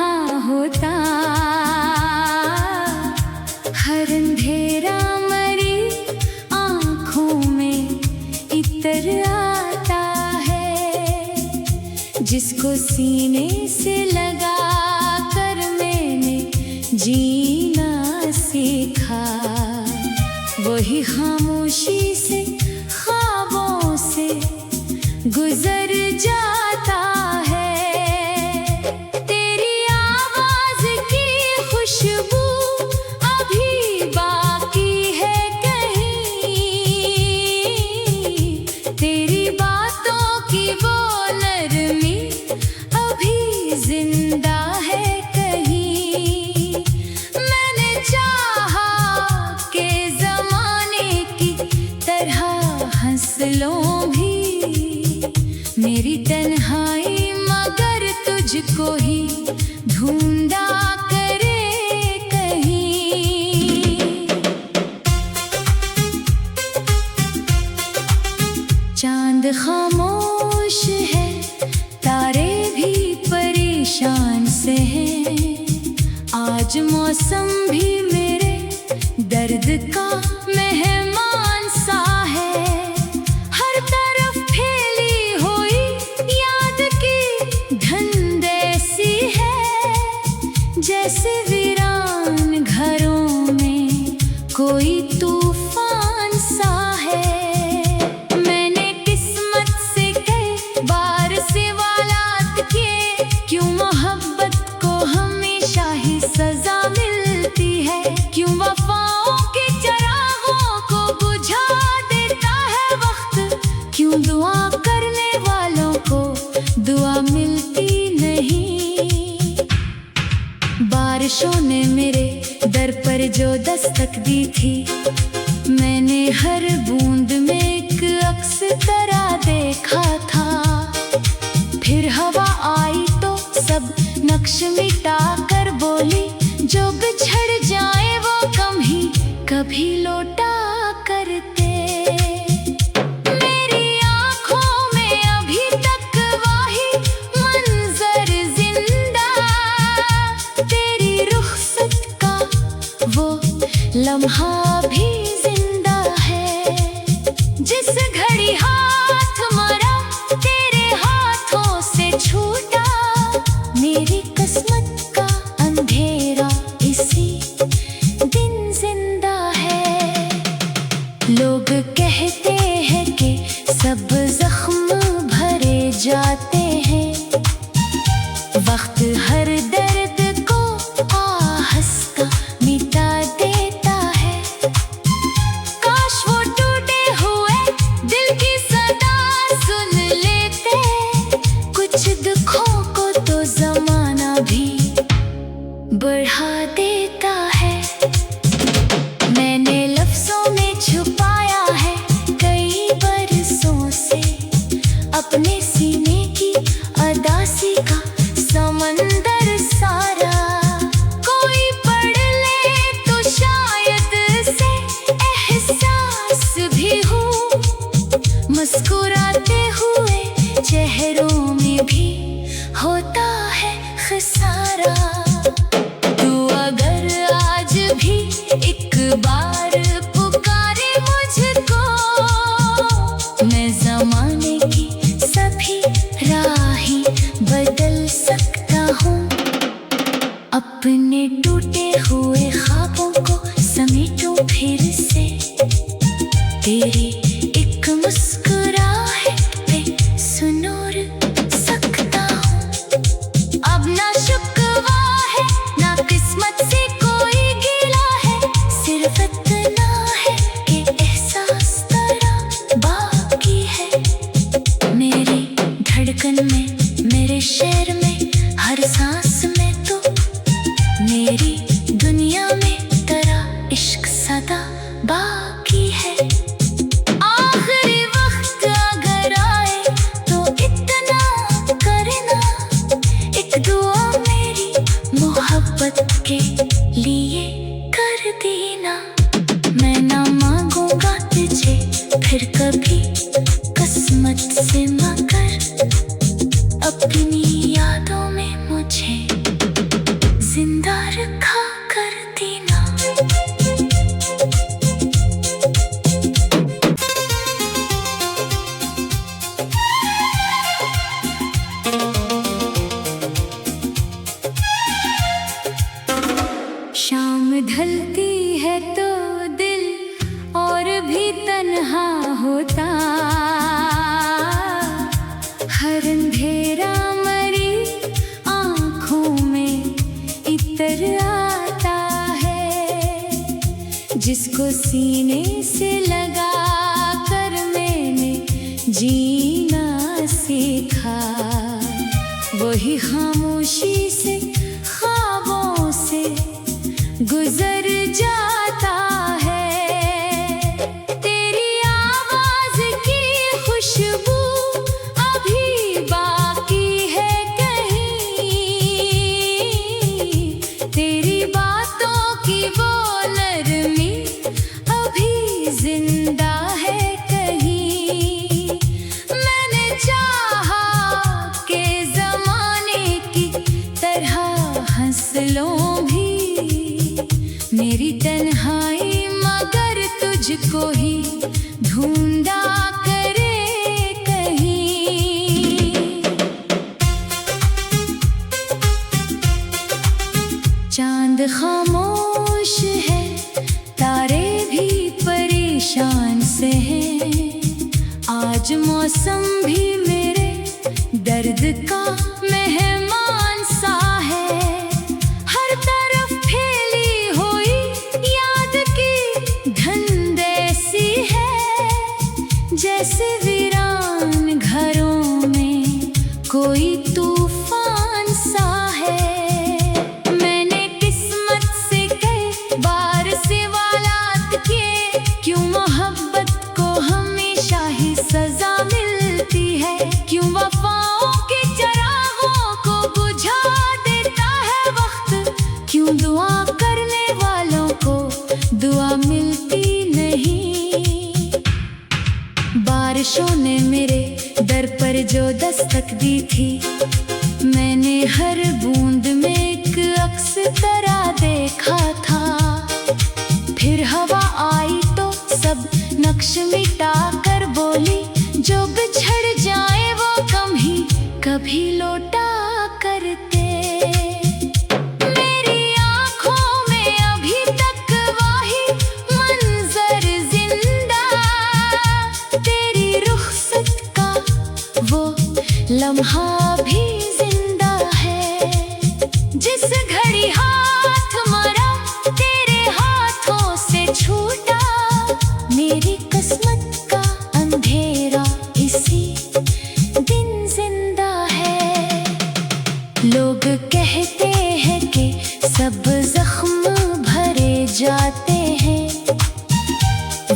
रहा होता, हर अंधेरा मरी आँखों में इतर आता है। जिसको सीने से लगा कर मैंने जीना सीखा, वही खामोशी से ख्वाबों से गुजर जाता है। तेरी आवाज की खुशबू अभी बाकी है कहीं, तेरी बातों की वो नरमी अभी जिंदा है कहीं। मैंने चाहा कि जमाने की तरह हंस लूं भी मेरी तन्हाई, मगर तुझको ही ढूंढा करे कहीं। चांद खामोश है, तारे भी परेशान से हैं। आज मौसम भी मेरे दर्द का मेहमान सा है। हर तरफ फैली हुई याद की धुंध ऐसी है, जैसे वीरान घरों में कोई तूफान सा है। मैंने किस्मत से कई बार सवालात किए, क्यों मोहब्बत को हमेशा ही सजा मिलती है। क्यों वफाओं के चरागों को बुझा देता है वक्त, क्यों दुआ करने वालों को दुआ मिलती नहीं। बारिशों ने मेरे दर पर जो दस्तक दी थी, मैंने हर बूंद में एक अक्स तरह देखा था। फिर हवा आई तो सब नक्श मिटा कर बोली, जो बिछड़ जाए वो कम ही कभी लौटा करते। मेरी आँखों में अभी तक वही मंजर जिंदा, तेरी रुखसत का वो लम्हा भी जिंदा है। जिस घड़ी हाथ मरा तेरे हाथों से छूटा, मेरी किस्मत का अंधेरा इसी दिन जिंदा है। लोग कहते हैं कि सब जख्म भरे जाते हैं, वक्त हर दर्द को आहस का मिटा देता है। काश वो टूटे हुए दिल की सदा सुन लेते, कुछ दुखों को तो जमाना भी बढ़ा देता है। मैंने लफ्जों में छुपाया है कई बरसों से अपने सीने की अदासी का समंदर सारा। कोई पढ़ ले तो शायद से एहसास भी हो, मुस्कुराते हुए चेहरों में भी होता है खसारा। तू अगर आज भी एक बार पुकारे मुझको, मैं जमाने की सभी राहें बदल सकता हूँ। अपने टूटे हुए ख्वाबों को समेटूं फिर से, तेरी एक मुस्कुराहट पे सुनूर सकता हूँ। अब ना शुक्वा है ना किस्मत से कोई गिला है, सिर्फ इतना है कि एहसास तेरा बाकी है। मेरी धड़कन में, मेरे शहर में, हर सांस में तो, मेरी दुनिया में तेरा इश्क सदा बाकी है। आखिरी वक्त अगर आए तो इतना करना, एक दुआ मेरी मोहब्बत के लिए कर देना। मैं ना मांगूंगा तुझे फिर कभी किस्मत से, मगर अपनी यादों में मुझे ढलती है तो दिल और भी तन्हा होता, हर अंधेरा मरी आँखों में इतर आता है। जिसको सीने से लगा कर मैंने जीना सीखा, वही खामोशी से ख्वाबों से गुजर जाता है। तेरी आवाज की खुशबू अभी बाकी है कहीं, तेरी बातों की वो नरमी अभी जिंदा है कहीं। मैंने चाहा के जमाने की तरह हंस लूं भी मेरी तन्हाई, मगर तुझको ही ढूंढा करे कहीं। चांद खामोश है, तारे भी परेशान से हैं। आज मौसम भी मेरे दर्द का मेहमान सा है। हर तरफ फैली हुई याद की धुंध ऐसी है, जैसे वीरान घरों में कोई तूफान सा है। मैंने किस्मत से कई बार सवालात किए, क्यों मोहब्बत को हमेशा ही सजा मिलती है, क्यों वफाओं के चरागों को बुझा देता है वक्त, क्यों दुआ करने वालों को दुआ मिलती नहीं। बारिशों ने मेरे दर पर जो दस्तक दी थी, मैंने हर बूंद में एक अक्स तरह देखा था। फिर हवा आई तो सब नक्श मिटा कर बोली, जो बिछड़ जाए वो कम ही कभी लौटा करते। मेरी आँखों में अभी तक वही मंजर जिंदा, तेरी रुखसत का वो लम्हा भी जिंदा है। जिस घड़ी हाथ मरा तेरे हाथों से छूटा, मेरी किस्मत का अंधेरा इसी दिन जिंदा है। लोग कहते हैं कि सब जख्म भरे जाते हैं,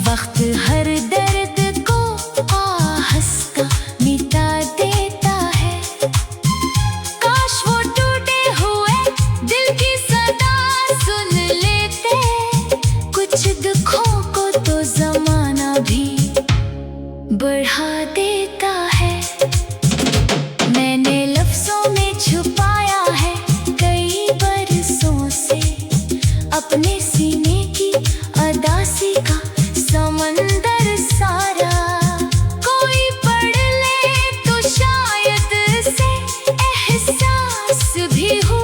वक्त हर दर्द को आहस का मिटा देता है। काश वो टूटे हुए दिल की सदा सुन लेते, कुछ दुखों को तो जमाना भी बढ़ा देता है। मैंने लफ्जों में छुपाया है कई बरसों से अपने सीने की अदासी का समंदर सारा। कोई पढ़ ले तो शायद से एहसास भी हो,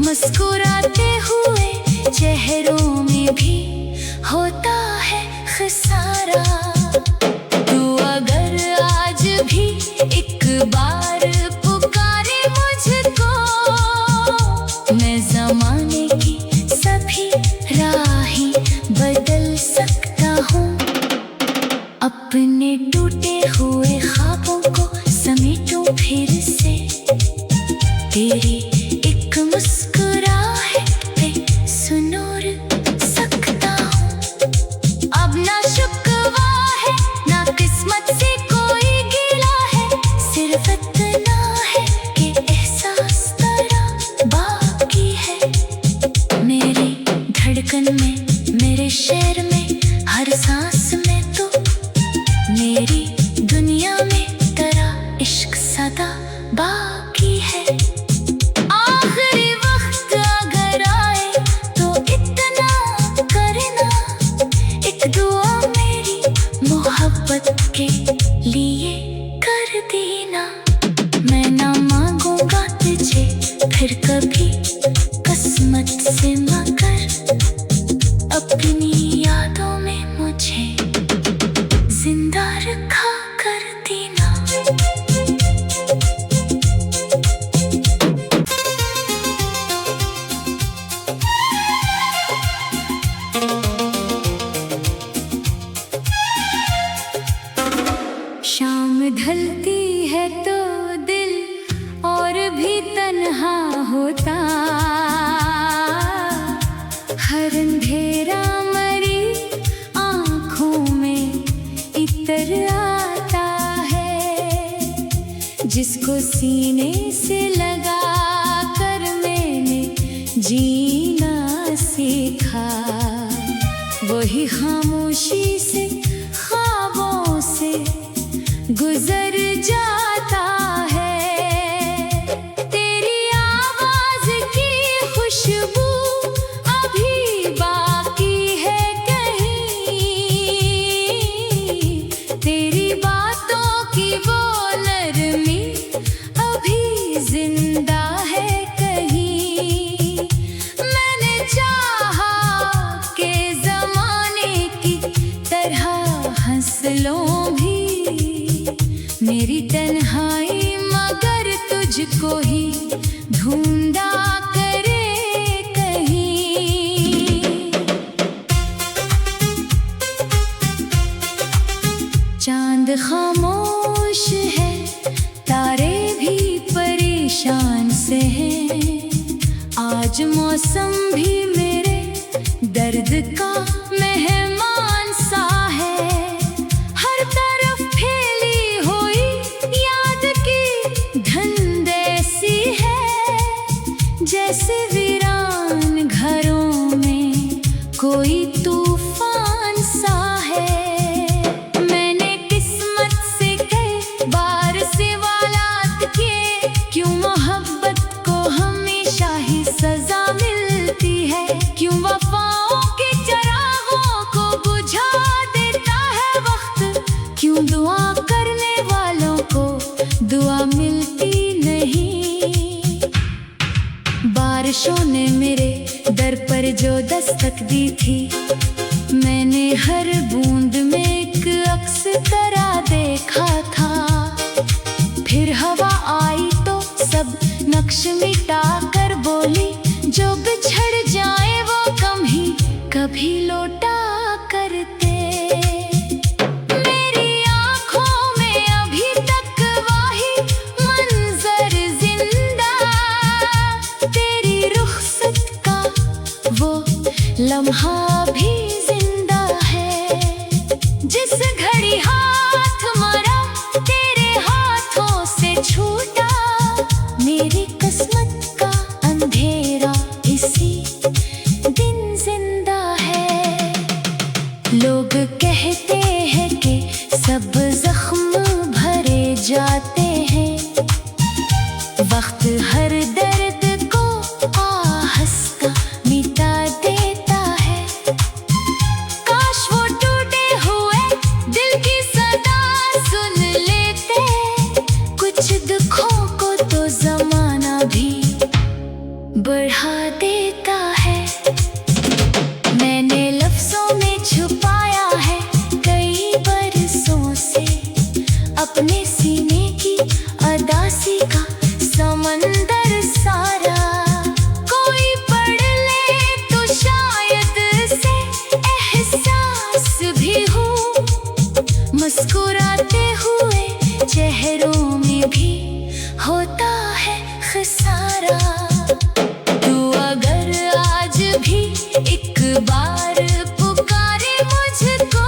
मुस्कुराते हुए चेहरों में भी होता है खसारा। तू अगर आज भी एक बार पुकारे मुझको, मैं ज़माने की सभी राहें बदल सकता हूँ। अपने टूटे हुए ख्वाबों को समेटूं फिर से, तेरी एक मुस्कुराहट पे सुनूर सकता हूँ। अब ना शुक्वा है ना किस्मत से कोई गिला है, सिर्फ इतना है कि एहसास तेरा बाकी है। मेरी धड़कन में, मेरे शहर में, हर सांस में तो, मेरी दुनिया में तेरा इश्क सदा बाकी है। आखिरी वक्त अगर आए तो इतना करना, एक दुआ मेरी मोहब्बत के लिए कर देना। मैं ना मांगूंगा तुझे फिर कभी किस्मत से, मगर जिसको सीने से लगा कर मैंने जीना सीखा, वही खामोशी से ख्वाबों से गुजर जाता है। तेरी आवाज की खुशबू अभी बाकी है कहीं, तेरी बातों की वो नरमी अभी जिंदा है कहीं। मैंने चाहा कि जमाने की तरह हंस लूं भी मेरी तन्हाई, मगर तुझको ही ढूंढा करे कहीं। चांद खामोश है, तारे भी परेशान से हैं, आज मौसम भी मेरे दर्द का मेहमान सा है। हर तरफ फैली हुई याद की धुंध ऐसी है, जैसे वीरान घरों में कोई तूफान सा है। मैंने किस्मत से कई बार सवालात किए, क्यों मोहब्बत को हमेशा ही सजा मिलती है, क्यों वफाओं के चरागों को बुझा देता है वक्त, क्यों दुआ करने वालों को दुआ मिलती नहीं। बारिशों ने मेरे दर पर जो दस्तक दी थी, मैंने हर बूंद में एक अक्स तरह देखा था। फिर हवा आई तो सब नक्श मिटा कर बोली, जो बिछड़ जाए वो कम ही कभी लौटा करते। मेरी आंखों में अभी तक वही मंजर जिंदा, तेरी रुखसत का वो लम्हा भी जिंदा है। जिस घड़ी हाथ मरा तेरे हाथों से छूटा, मेरी किस्मत का अंधेरा इसी दिन जिंदा है। लोग कहते हैं कि सब जख्म भरे जाते हैं, वक्त हर दर्द को आहिस्ता मिटा देता है। काश वो टूटे हुए दिल की सदा सुन लेते, कुछ दुखों को तो जमाना भी बढ़ा देता है। मैंने लफ्जों में छुपाया है कई बरसों से अपने सीने की अदासी का समंदर सारा। कोई पढ़ ले तो शायद से एहसास भी हो, मुस्कुराते हुए चेहरों में भी होता है खसारा। तू अगर आज भी एक बार पुकारे मुझको,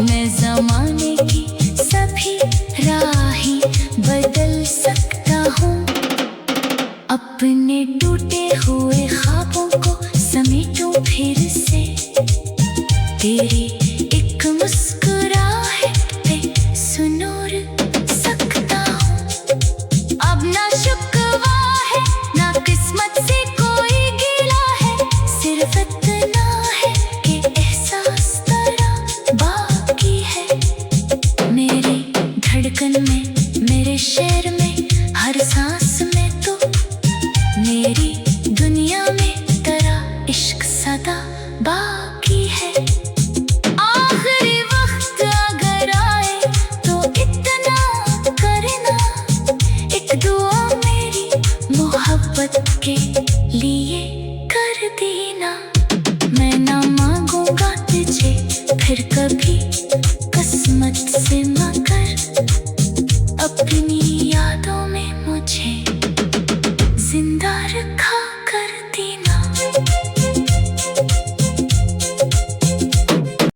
मैं जमाने की सभी राहें बदल सकता हूँ। अपने टूटे हुए ख्वाबों को समेटूं फिर से, तेरी एक मुस्कुराहट पे सुनूर सकता हूँ। अब ना शुक्वा है ना किस्मत से कोई गिला है, सिर्फ इतना है कि एहसास तेरा बाकी है। मेरी धड़कन में, मेरे शहर में, हर सांस में तो, मेरी दुनिया में तेरा इश्क सदा बाकी है। आखिरी वक्त अगर आए तो इतना करना, एक दुआ मेरी मोहब्बत के लिए कर देना। मैं ना मांगूंगा तुझे फिर कभी किस्मत से, मगर अपनी यादों में मुझे जिंदा रखा।